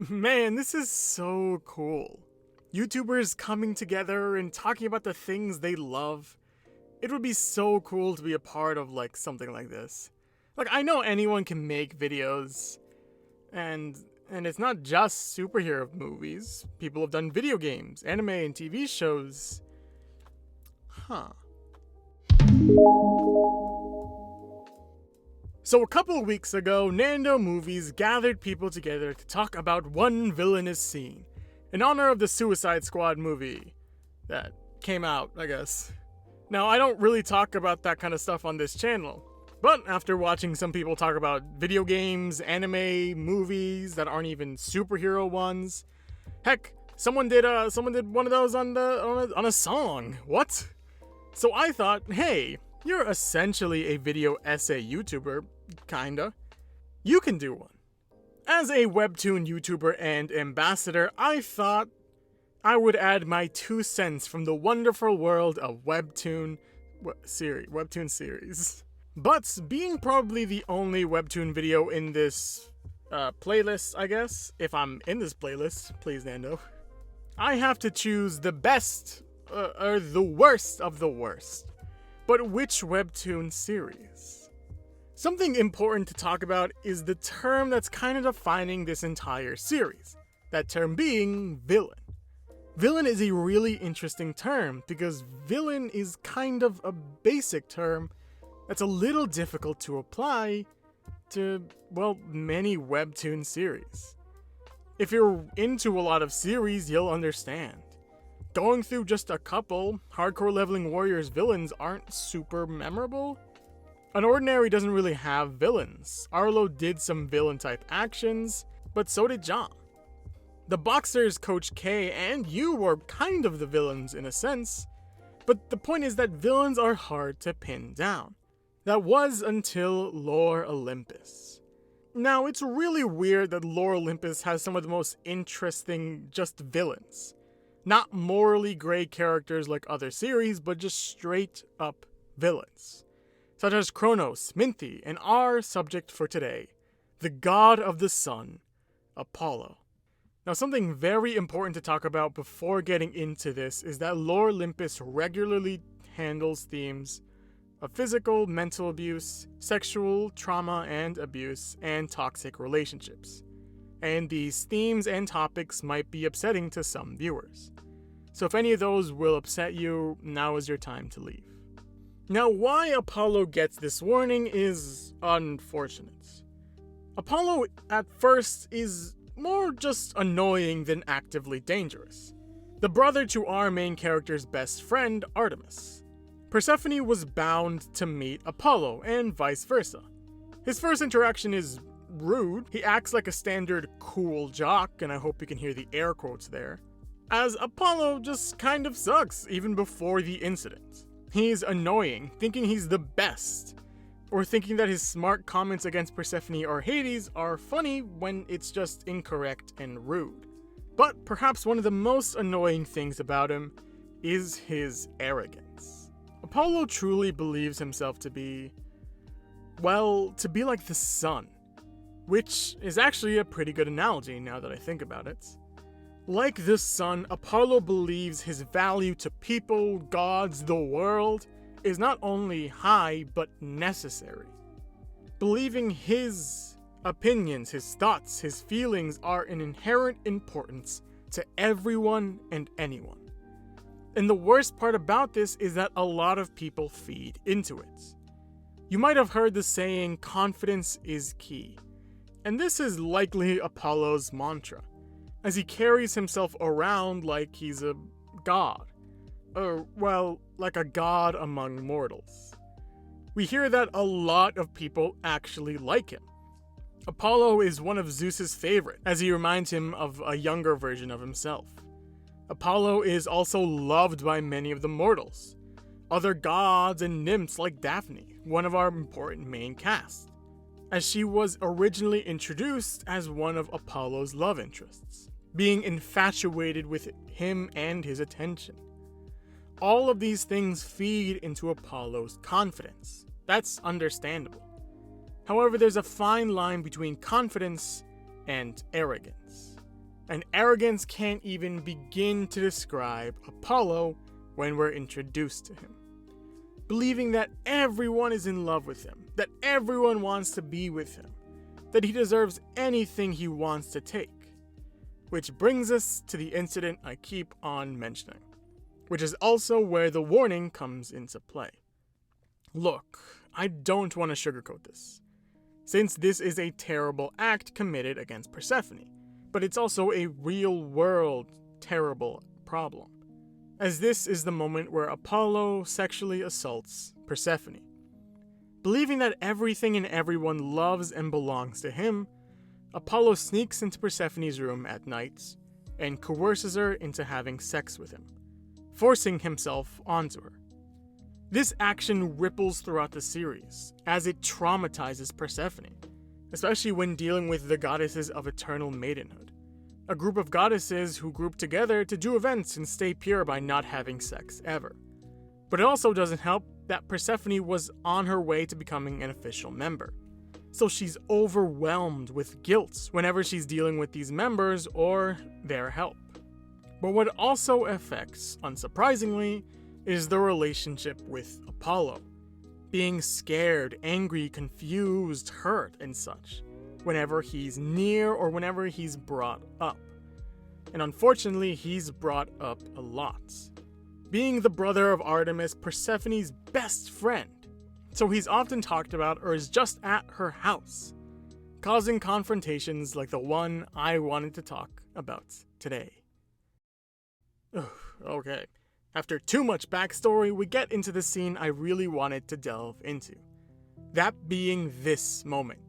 Man, this is so cool. YouTubers coming together and talking about the things they love. It would be so cool to be a part of something like this. I know anyone can make videos, and it's not just superhero movies. People have done video games, anime, and TV shows. Huh. So a couple of weeks ago, NandoMovies gathered people together to talk about One Villainous Scene, in honor of the Suicide Squad movie that came out, I guess. Now, I don't really talk about that kind of stuff on this channel, but after watching some people talk about video games, anime, movies that aren't even superhero ones, heck, someone did one of those on a song. What? So I thought, hey, you're essentially a video essay YouTuber, kinda. You can do one. As a webtoon YouTuber and ambassador, I thought I would add my 2 cents from the wonderful world of webtoon series. But being probably the only webtoon video in this playlist, I guess, if I'm in this playlist, please Nando, I have to choose the best, or the worst of the worst. But which webtoon series? Something important to talk about is the term that's kind of defining this entire series. That term being villain. Villain is a really interesting term because villain is kind of a basic term that's a little difficult to apply to, well, many webtoon series. If you're into a lot of series, you'll understand. Going through just a couple, Hardcore Leveling Warriors villains aren't super memorable. An Ordinary doesn't really have villains. Arlo did some villain-type actions, but so did John. The Boxers, Coach K, and you were kind of the villains in a sense, but the point is that villains are hard to pin down. That was until Lore Olympus. Now, it's really weird that Lore Olympus has some of the most interesting just villains. Not morally gray characters like other series, but just straight up villains. Such as Kronos, Minty, and our subject for today, the god of the sun, Apollo. Now, something very important to talk about before getting into this is that Lore Olympus regularly handles themes of physical, mental abuse, sexual trauma and abuse, and toxic relationships. And these themes and topics might be upsetting to some viewers. So if any of those will upset you, now is your time to leave. Now, why Apollo gets this warning is unfortunate. Apollo, at first, is more just annoying than actively dangerous. The brother to our main character's best friend, Artemis. Persephone was bound to meet Apollo, and vice versa. His first interaction is rude. He acts like a standard cool jock, and I hope you can hear the air quotes there, as Apollo just kind of sucks even before the incident. He's annoying, thinking he's the best, or thinking that his smart comments against Persephone or Hades are funny when it's just incorrect and rude. But perhaps one of the most annoying things about him is his arrogance. Apollo truly believes himself to be like the sun, which is actually a pretty good analogy now that I think about it. Like the sun, Apollo believes his value to people, gods, the world is not only high, but necessary. Believing his opinions, his thoughts, his feelings are an inherent importance to everyone and anyone. And the worst part about this is that a lot of people feed into it. You might have heard the saying, confidence is key. And this is likely Apollo's mantra, as he carries himself around like he's a god. Or, well, like a god among mortals. We hear that a lot of people actually like him. Apollo is one of Zeus's favorite, as he reminds him of a younger version of himself. Apollo is also loved by many of the mortals, other gods and nymphs like Daphne, one of our important main cast, as she was originally introduced as one of Apollo's love interests, being infatuated with him and his attention. All of these things feed into Apollo's confidence. That's understandable. However, there's a fine line between confidence and arrogance. and Arrogance can't even begin to describe Apollo when we're introduced to him. Believing that everyone is in love with him, that everyone wants to be with him, that he deserves anything he wants to take. Which brings us to the incident I keep on mentioning, which is also where the warning comes into play. Look, I don't want to sugarcoat this, since this is a terrible act committed against Persephone, but it's also a real-world terrible problem, as this is the moment where Apollo sexually assaults Persephone. Believing that everything and everyone loves and belongs to him, Apollo sneaks into Persephone's room at night and coerces her into having sex with him, forcing himself onto her. This action ripples throughout the series, as it traumatizes Persephone, especially when dealing with the goddesses of eternal maidenhood, a group of goddesses who group together to do events and stay pure by not having sex ever. But it also doesn't help that Persephone was on her way to becoming an official member, so she's overwhelmed with guilt whenever she's dealing with these members or their help. But what also affects, unsurprisingly, is the relationship with Apollo, being scared, angry, confused, hurt, and such, whenever he's near or whenever he's brought up. And unfortunately, he's brought up a lot, being the brother of Artemis, Persephone's best friend, so he's often talked about or is just at her house, causing confrontations like the one I wanted to talk about today. Okay, after too much backstory, we get into the scene I really wanted to delve into, that being this moment.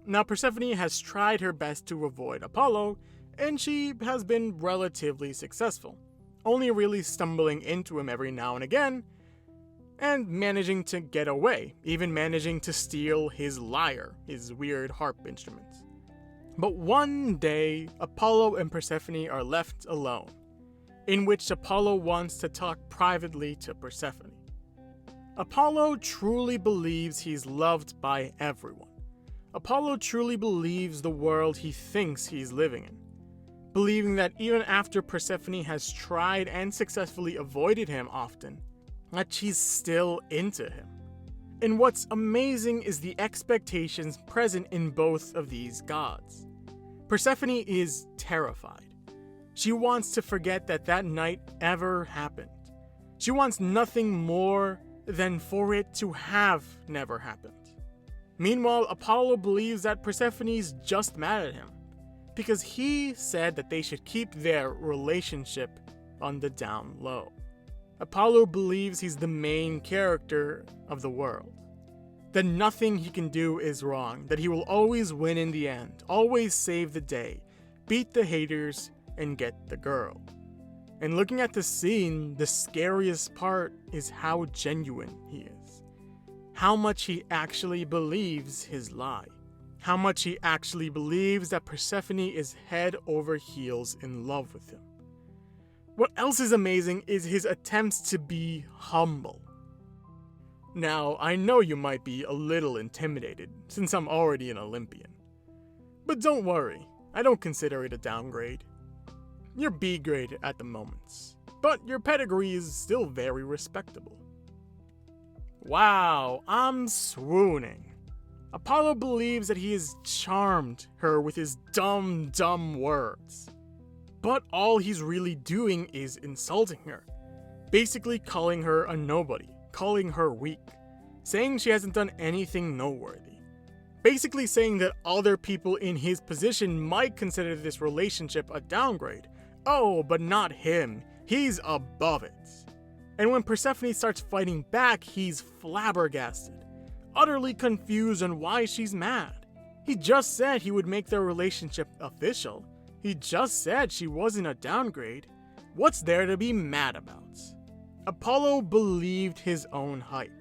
Now, Persephone has tried her best to avoid Apollo, and she has been relatively successful, only really stumbling into him every now and again, and managing to get away, even managing to steal his lyre, his weird harp instrument. But one day, Apollo and Persephone are left alone, in which Apollo wants to talk privately to Persephone. Apollo truly believes he's loved by everyone. Apollo truly believes the world he thinks he's living in, believing that even after Persephone has tried and successfully avoided him often, that she's still into him. And what's amazing is the expectations present in both of these gods. Persephone is terrified. She wants to forget that that night ever happened. She wants nothing more than for it to have never happened. Meanwhile, Apollo believes that Persephone's just mad at him, because he said that they should keep their relationship on the down low. Apollo believes he's the main character of the world, that nothing he can do is wrong, that he will always win in the end, always save the day, beat the haters, and get the girl. And looking at the scene, the scariest part is how genuine he is. How much he actually believes his lie. How much he actually believes that Persephone is head over heels in love with him. What else is amazing is his attempts to be humble. Now, I know you might be a little intimidated, since I'm already an Olympian. But don't worry, I don't consider it a downgrade. You're B grade at the moment, but your pedigree is still very respectable. Wow, I'm swooning. Apollo believes that he has charmed her with his dumb words. But all he's really doing is insulting her, basically calling her a nobody, calling her weak, saying she hasn't done anything noteworthy, basically saying that other people in his position might consider this relationship a downgrade. Oh, but not him, he's above it. And when Persephone starts fighting back, he's flabbergasted, utterly confused on why she's mad. He just said he would make their relationship official. He just said she wasn't a downgrade. What's there to be mad about? Apollo believed his own hype.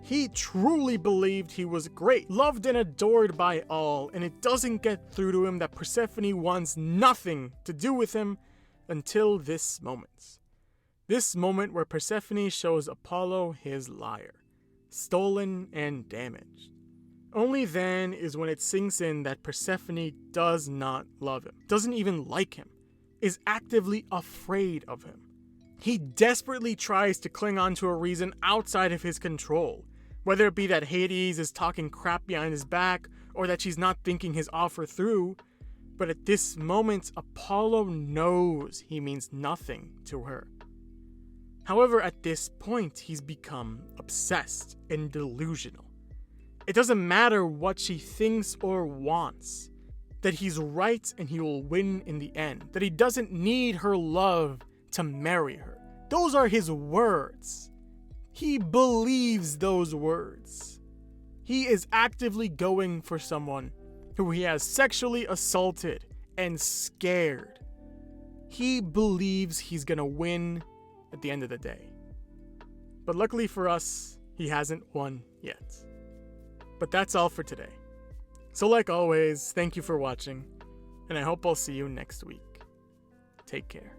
He truly believed he was great, loved and adored by all, and it doesn't get through to him that Persephone wants nothing to do with him until this moment. This moment where Persephone shows Apollo his lyre, stolen and damaged. Only then is when it sinks in that Persephone does not love him, doesn't even like him, is actively afraid of him. He desperately tries to cling on to a reason outside of his control, whether it be that Hades is talking crap behind his back or that she's not thinking his offer through. But at this moment, Apollo knows he means nothing to her. However, at this point, he's become obsessed and delusional. It doesn't matter what she thinks or wants, that he's right and he will win in the end, that he doesn't need her love to marry her. Those are his words. He believes those words. He is actively going for someone who he has sexually assaulted and scared. He believes he's gonna win at the end of the day. But luckily for us, he hasn't won yet. But that's all for today. So like always, thank you for watching, and I hope I'll see you next week. Take care.